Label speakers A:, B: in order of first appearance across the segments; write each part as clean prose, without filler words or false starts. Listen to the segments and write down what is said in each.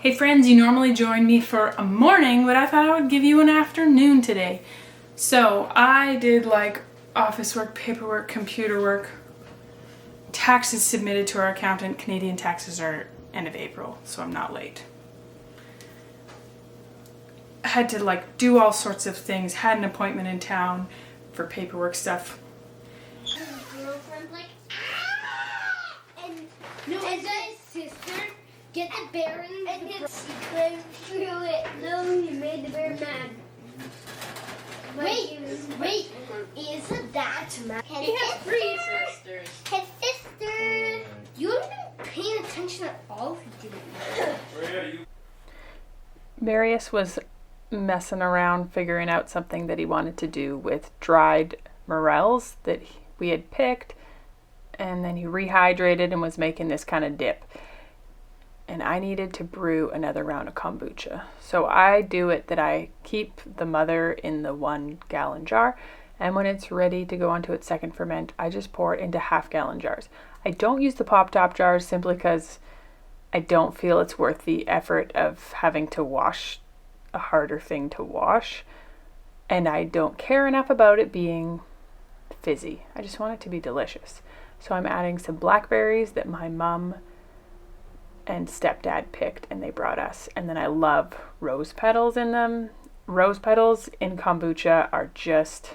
A: Hey friends, you normally join me for a morning, but I thought I would give you an afternoon today. So I did like office work, paperwork, computer work, taxes submitted to our accountant. Canadian taxes are end of April, so I'm not late. I had to like do all sorts of things, had an appointment in town for paperwork stuff.
B: Girlfriend like, ah! And his sister get the bear and he climbed through it. No, he made the bear mad. Wait, isn't that mad?
C: He has 3 sisters.
B: His sister. You haven't been paying attention at all if you didn't.
A: Marius was messing around figuring out something that he wanted to do with dried morels that we had picked, and then he rehydrated and was making this kind of dip. And I needed to brew another round of kombucha. So I do it that I keep the mother in the 1 gallon jar, and when it's ready to go onto its second ferment, I just pour it into half-gallon jars. I don't use the pop-top jars simply because I don't feel it's worth the effort of having to wash a harder thing to wash, and I don't care enough about it being fizzy. I just want it to be delicious. So I'm adding some blackberries that my mom and stepdad picked and they brought us, and then I love rose petals in them. Rose petals in kombucha are just,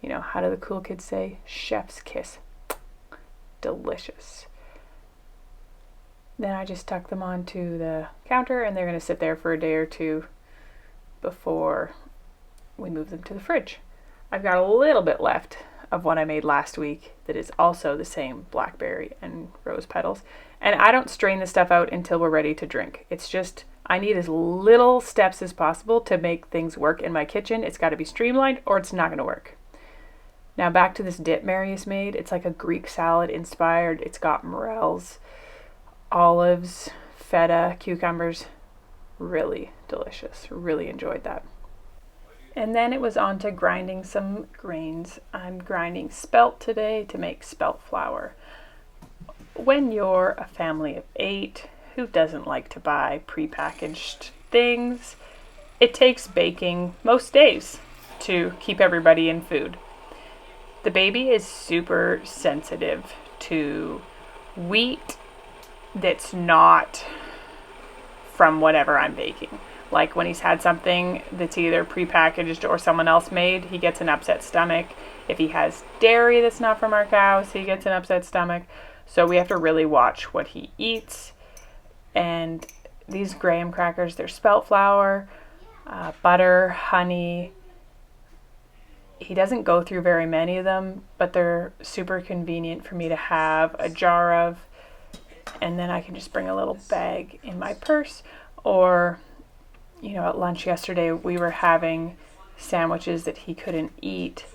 A: you know, how do the cool kids say? Chef's kiss. Delicious. Then I just tuck them onto the counter and they're going to sit there for a day or two before we move them to the fridge. I've got a little bit left of what I made last week that is also the same blackberry and rose petals. And I don't strain the stuff out until we're ready to drink. It's just, I need as little steps as possible to make things work in my kitchen. It's got to be streamlined or it's not going to work. Now back to this dip Marius made. It's like a Greek salad inspired. It's got morels, olives, feta, cucumbers. Really delicious. Really enjoyed that. And then it was on to grinding some grains. I'm grinding spelt today to make spelt flour. When you're a family of 8, who doesn't like to buy prepackaged things? It takes baking most days to keep everybody in food. The baby is super sensitive to wheat that's not from whatever I'm baking. Like when he's had something that's either prepackaged or someone else made, he gets an upset stomach. If he has dairy that's not from our cows, he gets an upset stomach. So we have to really watch what he eats. And these graham crackers, they're spelt flour, butter, honey. He doesn't go through very many of them, but they're super convenient for me to have a jar of. And then I can just bring a little bag in my purse. Or, you know, at lunch yesterday, we were having sandwiches that he couldn't eat.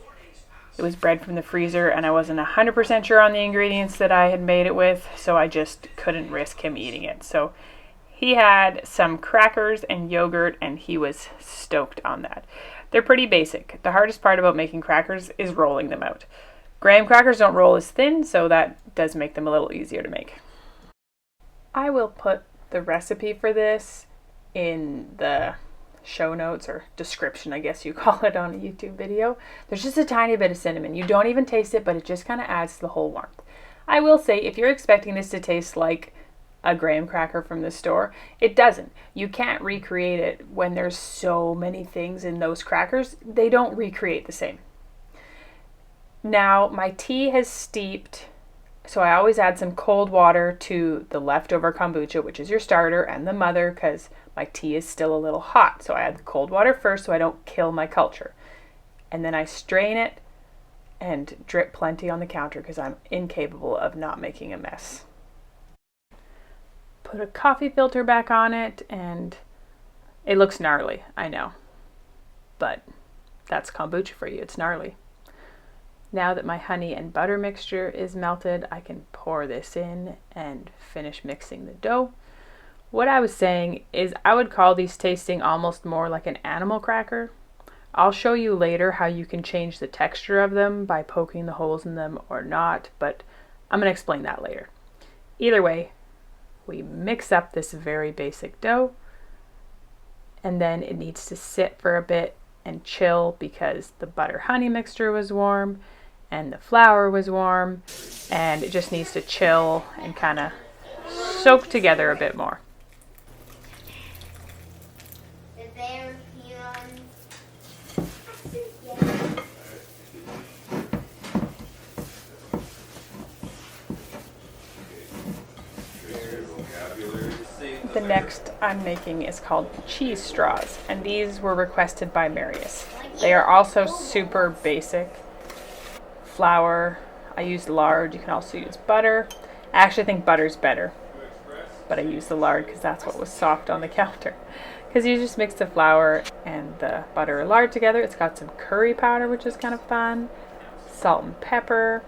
A: It was bread from the freezer, and I wasn't 100% sure on the ingredients that I had made it with, so I just couldn't risk him eating it. So he had some crackers and yogurt, and he was stoked on that. They're pretty basic. The hardest part about making crackers is rolling them out. Graham crackers don't roll as thin, so that does make them a little easier to make. I will put the recipe for this in the show notes or description, I guess you call it on a YouTube video. There's just a tiny bit of cinnamon. You don't even taste it, but it just kind of adds to the whole warmth. I will say, if you're expecting this to taste like a graham cracker from the store, it doesn't. You can't recreate it when there's so many things in those crackers. They don't recreate the same. Now, my tea has steeped, so I always add some cold water to the leftover kombucha, which is your starter, and the mother, because my tea is still a little hot. So I add the cold water first so I don't kill my culture. And then I strain it and drip plenty on the counter because I'm incapable of not making a mess. Put a coffee filter back on it, and it looks gnarly, I know. But that's kombucha for you, it's gnarly. Now that my honey and butter mixture is melted, I can pour this in and finish mixing the dough. What I was saying is I would call these tasting almost more like an animal cracker. I'll show you later how you can change the texture of them by poking the holes in them or not, but I'm going to explain that later. Either way, we mix up this very basic dough, and then it needs to sit for a bit and chill because the butter honey mixture was warm and the flour was warm, and it just needs to chill and kind of soak together a bit more. The next I'm making is called cheese straws, and these were requested by Marius. They are also super basic. Flour, I used lard, you can also use butter. I actually think butter's better, but I used the lard because that's what was soft on the counter. Because you just mix the flour and the butter or lard together. It's got some curry powder, which is kind of fun, salt and pepper,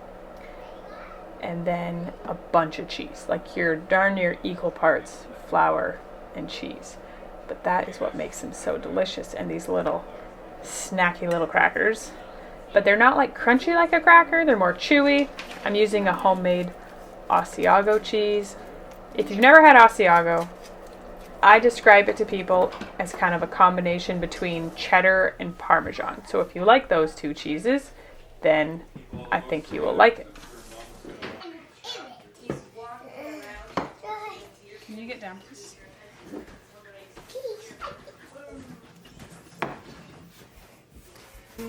A: and then a bunch of cheese. Like you're darn near equal parts flour and cheese. But that is what makes them so delicious. And these little snacky little crackers. But they're not like crunchy like a cracker, they're more chewy. I'm using a homemade Asiago cheese. If you've never had Asiago, I describe it to people as kind of a combination between cheddar and Parmesan. So if you like those two cheeses, then I think you will like it. Can you get down, please? There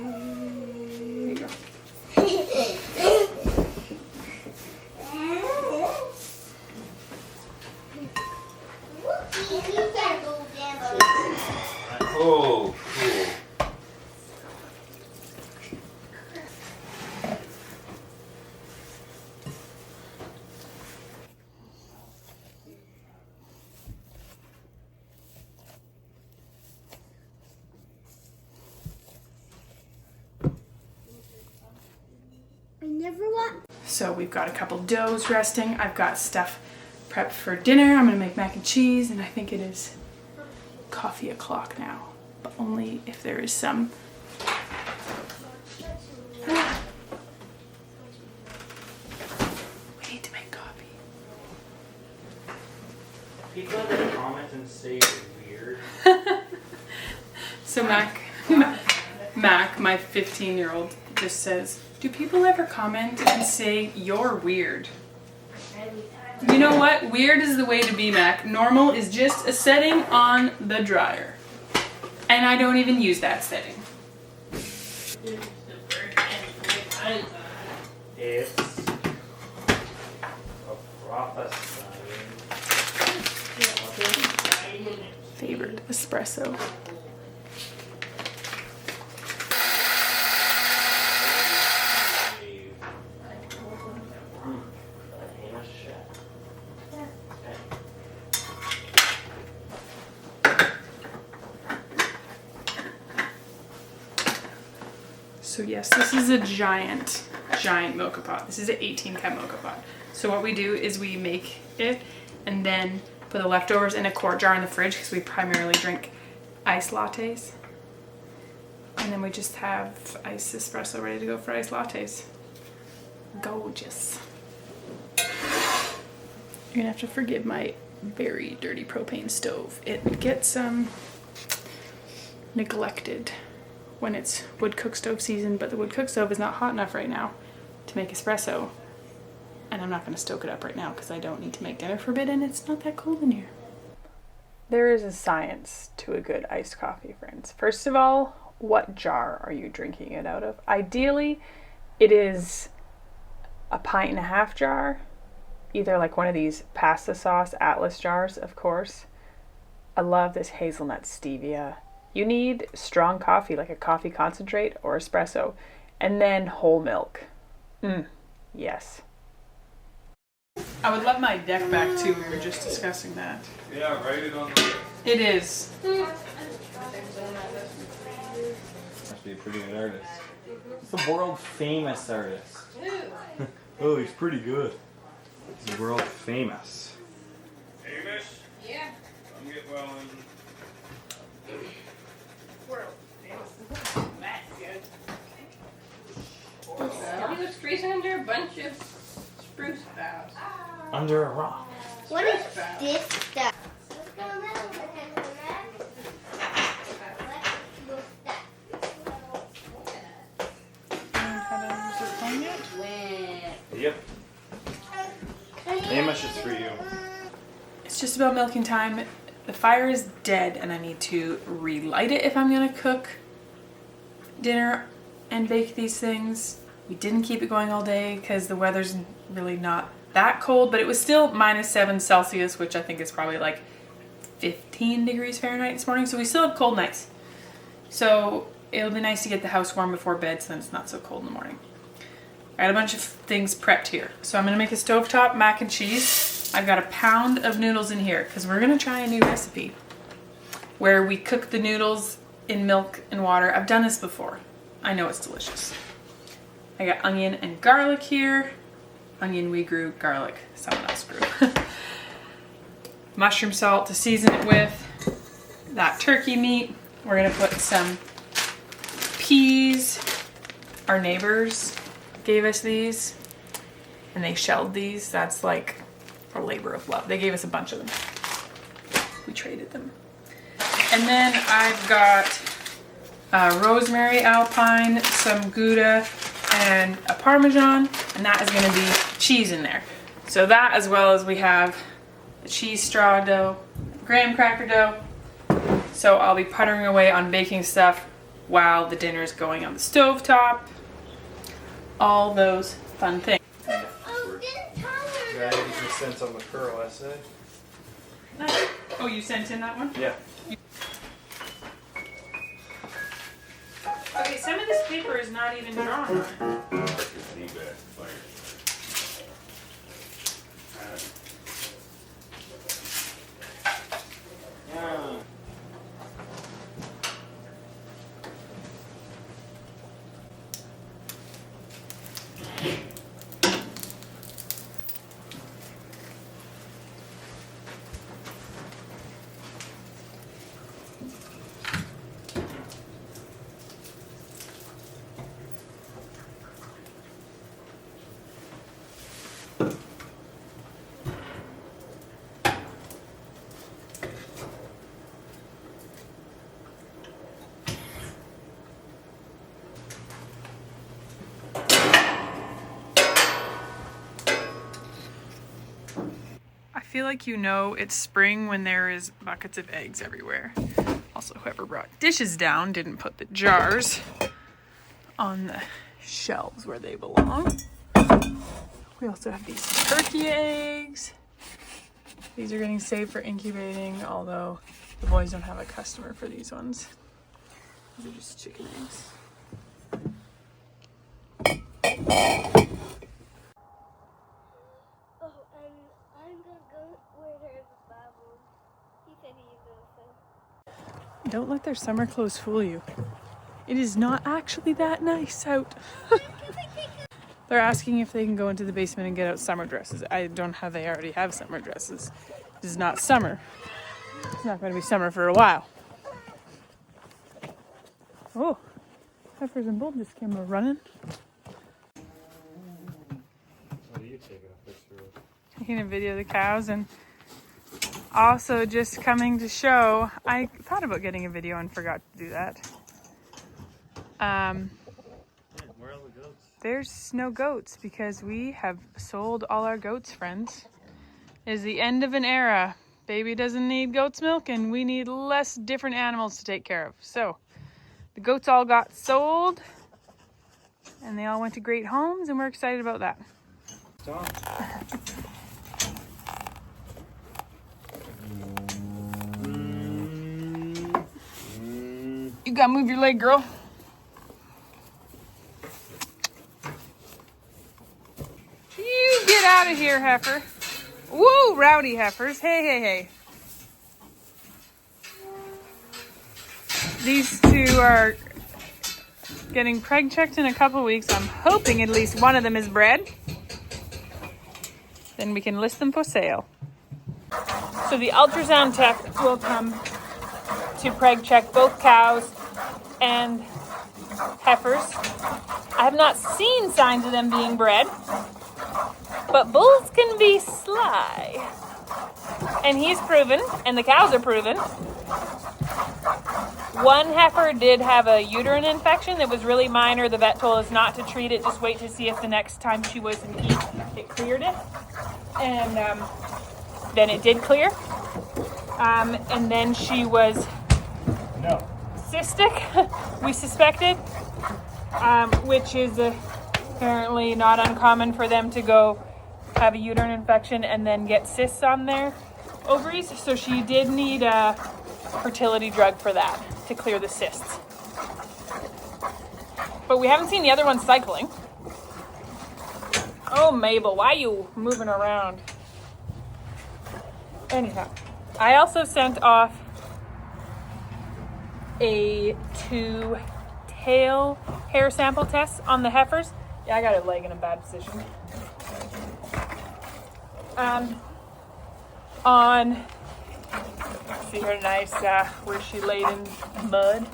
A: you go.
D: Oh, cool.
B: I never want.
A: So we've got a couple doughs resting. I've got stuff prepped for dinner. I'm gonna make mac and cheese, and I think it is coffee o'clock now, but only if there is some. We need to make coffee.
D: People ever comment and say you're weird?
A: So Mac, my 15-year-old, just says, do people ever comment and say you're weird? You know what? Weird is the way to be, Mac. Normal is just a setting on the dryer. And I don't even use that setting.
D: It's a prophecy.
A: Favorite espresso. So yes, this is a giant mocha pot. This is an 18-cup mocha pot. So what we do is we make it and then put the leftovers in a quart jar in the fridge because we primarily drink iced lattes. And then we just have iced espresso ready to go for iced lattes. Gorgeous. You're gonna have to forgive my very dirty propane stove. It gets neglected when it's wood cook stove season, but the wood cook stove is not hot enough right now to make espresso. And I'm not gonna stoke it up right now because I don't need to make dinner for a bit and it's not that cold in here. There is a science to a good iced coffee, friends. First of all, what jar are you drinking it out of? Ideally, it is a 1.5 pint jar, either like one of these pasta sauce Atlas jars, of course. I love this hazelnut stevia. You need strong coffee, like a coffee concentrate or espresso, and then whole milk. Yes. I would love my deck back too. We were just discussing that.
D: Yeah, write it on the...
A: It is.
D: Must be a pretty good artist. He's a world famous artist. Oh, he's pretty good. He's world famous.
C: Amish? Yeah. Come get well in. World famous. That's good. He was freezing under a bunch of spruce boughs.
D: Under a rock.
B: What is this stuff?
D: Yep. Amos is for you.
A: It's just about milking time. The fire is dead and I need to relight it if I'm gonna cook dinner and bake these things. We didn't keep it going all day because the weather's really not that cold, but it was still -7 Celsius, which I think is probably like 15 degrees Fahrenheit this morning. So we still have cold nights. So it'll be nice to get the house warm before bed so then it's not so cold in the morning. I got a bunch of things prepped here. So I'm gonna make a stovetop mac and cheese. I've got a pound of noodles in here because we're gonna try a new recipe where we cook the noodles in milk and water. I've done this before. I know it's delicious. I got onion and garlic here. Onion we grew, garlic someone else grew. Mushroom salt to season it with. That turkey meat. We're gonna put some peas. Our neighbors gave us these and they shelled these. That's like a labor of love. They gave us a bunch of them. We traded them. And then I've got rosemary alpine, some Gouda, and a Parmesan, and that is gonna be cheese in there. So that, as well as we have the cheese straw dough, graham cracker dough. So I'll be puttering away on baking stuff while the dinner is going on the stovetop. All those fun things.
B: Oh, this
D: Got 80% on the curl essay.
A: Oh, you sent in that one?
D: Yeah.
A: Okay, some of this paper is not even drawn on it. I feel like you know it's spring when there is buckets of eggs everywhere. Also, whoever brought dishes down didn't put the jars on the shelves where they belong. We also have these turkey eggs. These are getting saved for incubating, although the boys don't have a customer for these ones. These are just chicken eggs. Don't let their summer clothes fool you. It is not actually that nice out. They're asking if they can go into the basement and get out summer dresses. I don't know how they already have summer dresses. This is not summer. It's not going to be summer for a while. Oh, Peppers and Bull just came running.
D: What are you taking a picture of?
A: Taking a video of the cows, and also just coming to show, I thought about getting a video and forgot to do that.
D: Where are all the goats?
A: There's no goats because we have sold all our goats, friends. It is the end of an era. Baby doesn't need goat's milk and we need less different animals to take care of. So the goats all got sold and they all went to great homes and we're excited about that.
D: Stop.
A: You gotta move your leg, girl. You get out of here, heifer. Woo, rowdy heifers. Hey, hey, hey. These two are getting preg checked in a couple weeks. I'm hoping at least one of them is bred. Then we can list them for sale. So the ultrasound tech will come to preg check both cows and heifers. I have not seen signs of them being bred, but bulls can be sly. And he's proven, and the cows are proven. One heifer did have a uterine infection that was really minor. The vet told us not to treat it, just wait to see if the next time she was in heat, it cleared it. And then it did clear. And then she was cystic, we suspected, which is apparently not uncommon for them to go have a uterine infection and then get cysts on their ovaries. So she did need a fertility drug for that to clear the cysts. But we haven't seen the other one cycling. Oh, Mabel, why are you moving around? Anyhow, I also sent off two tail hair sample tests on the heifers. Yeah, I got her leg in a bad position. See her nice, where she laid in mud.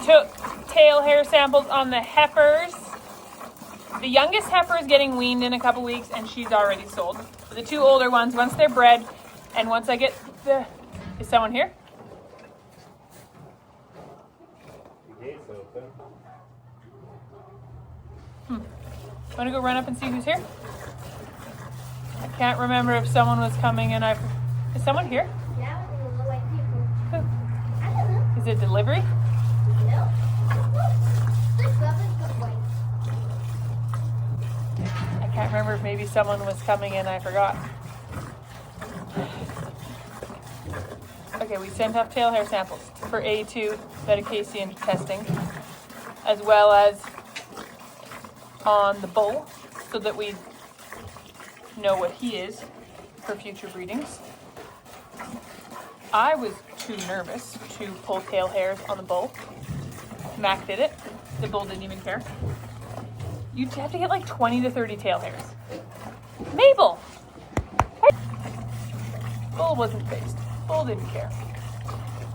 A: Took tail hair samples on the heifers. The youngest heifer is getting weaned in a couple weeks, and she's already sold. The two older ones, once they're bred, and once I get the... Is someone here?
D: The gate's open.
A: Want to go run up and see who's here? I can't remember if someone was coming and I... Is someone here?
B: Yeah, the white people.
A: Who?
B: I don't know.
A: Is it delivery?
B: No. This rubber's good white.
A: I can't remember if maybe someone was coming and I forgot. Okay, we sent off tail hair samples for A2 medication testing, as well as on the bull, so that we know what he is for future breedings. I was too nervous to pull tail hairs on the bull. Mac did it. The bull didn't even care. You'd have to get like 20 to 30 tail hairs. Mabel! Bull wasn't phased. Bull didn't care.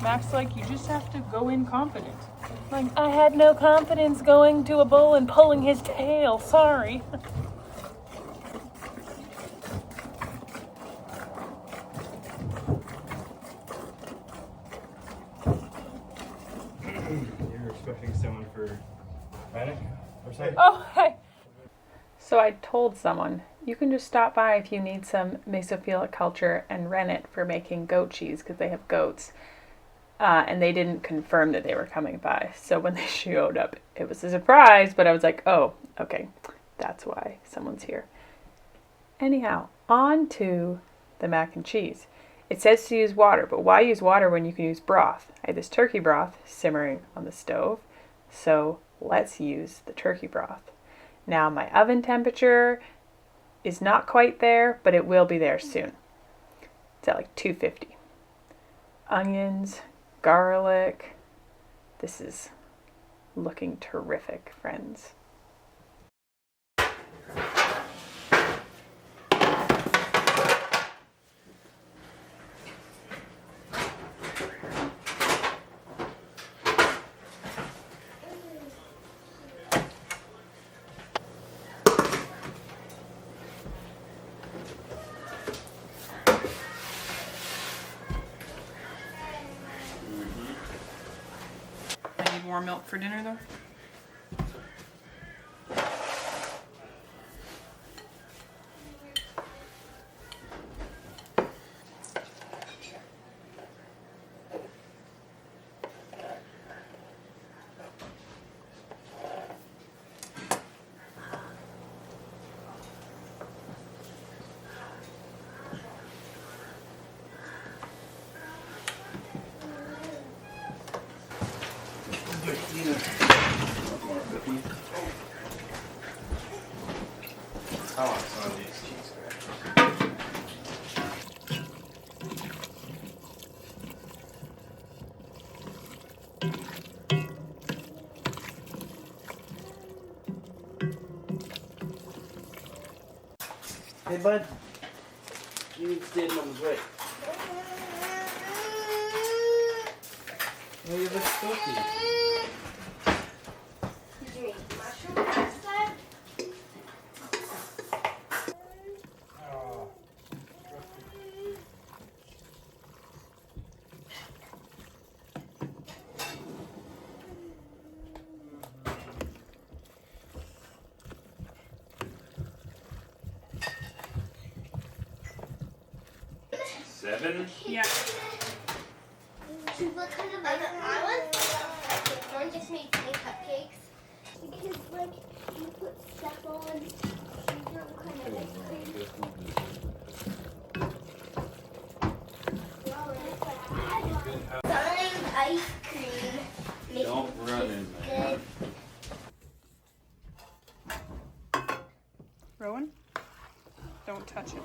A: Mac's like, you just have to go in confident. Like, I had no confidence going to a bull and pulling his tail. Sorry.
D: You're expecting someone for Panic or something?
A: Oh, hi. So I told someone, you can just stop by if you need some mesophilic culture and rennet for making goat cheese because they have goats. And they didn't confirm that they were coming by. So when they showed up, it was a surprise, but I was like, oh, okay, that's why someone's here. Anyhow, on to the mac and cheese. It says to use water, but why use water when you can use broth? I had this turkey broth simmering on the stove, so let's use the turkey broth. Now my oven temperature is not quite there, but it will be there soon. It's at like 250. Onions, garlic. This is looking terrific, friends. I need more milk for dinner though.
D: I want some of these cheese scratchers. Hey, bud. You need to stay in Mom's way. Oh, you look filthy.
B: Did you eat mushroom last time?
C: 7?
A: Yeah.
B: What kind of ice cream? I want cupcakes. Mom just made tiny cupcakes. Because, like, you put stuff on, you know, kind of ice cream. Fine ice cream.
C: Don't run in there.
B: Good.
A: Rowan, don't touch it.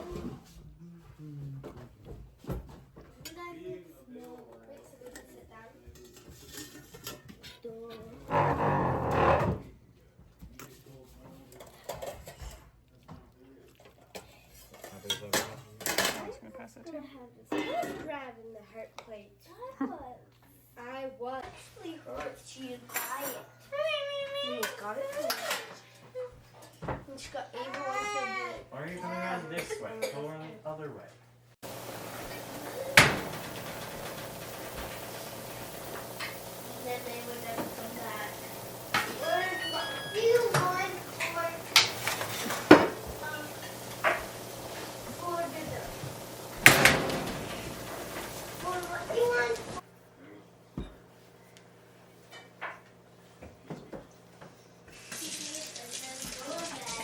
A: I was gonna pass that too.
B: Grabbing the heart plate. I was. Actually hurts you to buy it. And you got it. And she got Ava also did.
D: Why are you coming around this way? Go around the other way.
B: Then they would never come back. What do you want for dessert? For what do you want?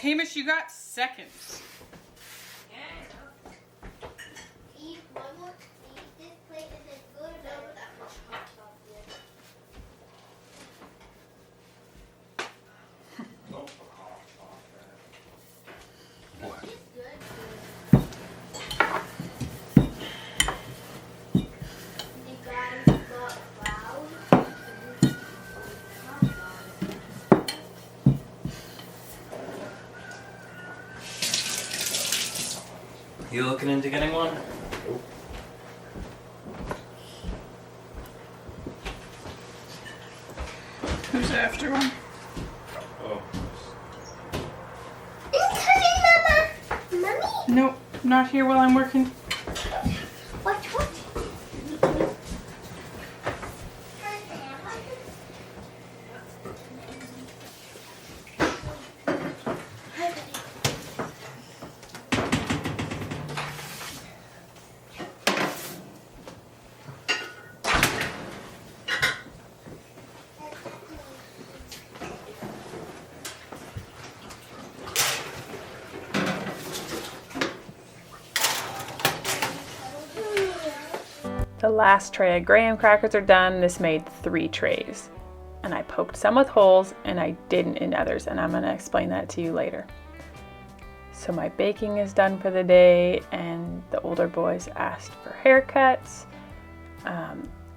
A: Hamish, you got seconds.
B: Eat one more. Eat this plate and then go to bed with that much hot sauce in. You guys got loud.
D: You looking into getting one?
A: Who's after one?
C: Oh.
B: Incoming, Mama! Mommy?
A: Nope, not here while I'm working.
B: What?
A: The last tray of graham crackers are done. This made 3 trays. And I poked some with holes and I didn't in others, and I'm going to explain that to you later. So my baking is done for the day, and the older boys asked for haircuts.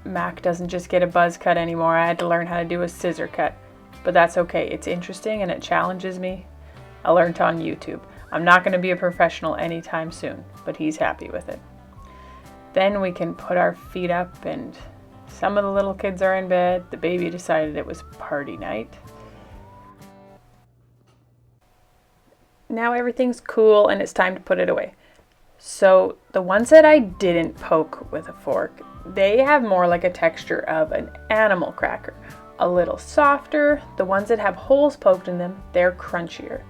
A: Mac doesn't just get a buzz cut anymore. I had to learn how to do a scissor cut, but that's okay. It's interesting and it challenges me. I learned on YouTube. I'm not going to be a professional anytime soon, but he's happy with it. Then we can put our feet up, and some of the little kids are in bed. The baby decided it was party night. Now everything's cool and it's time to put it away. So the ones that I didn't poke with a fork, they have more like a texture of an animal cracker. A little softer. The ones that have holes poked in them, they're crunchier.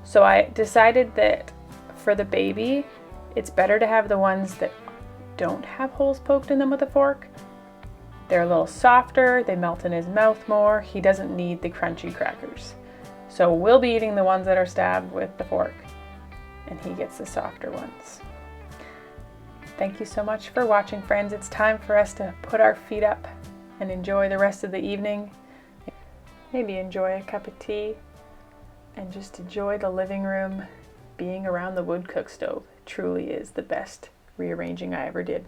A: So I decided that for the baby, it's better to have the ones that don't have holes poked in them with a fork. They're a little softer, they melt in his mouth more. He doesn't need the crunchy crackers. So we'll be eating the ones that are stabbed with the fork, and he gets the softer ones. Thank you so much for watching, friends. It's time for us to put our feet up and enjoy the rest of the evening. Maybe enjoy a cup of tea and just enjoy the living room. Being around the wood cook stove truly is the best rearranging I ever did.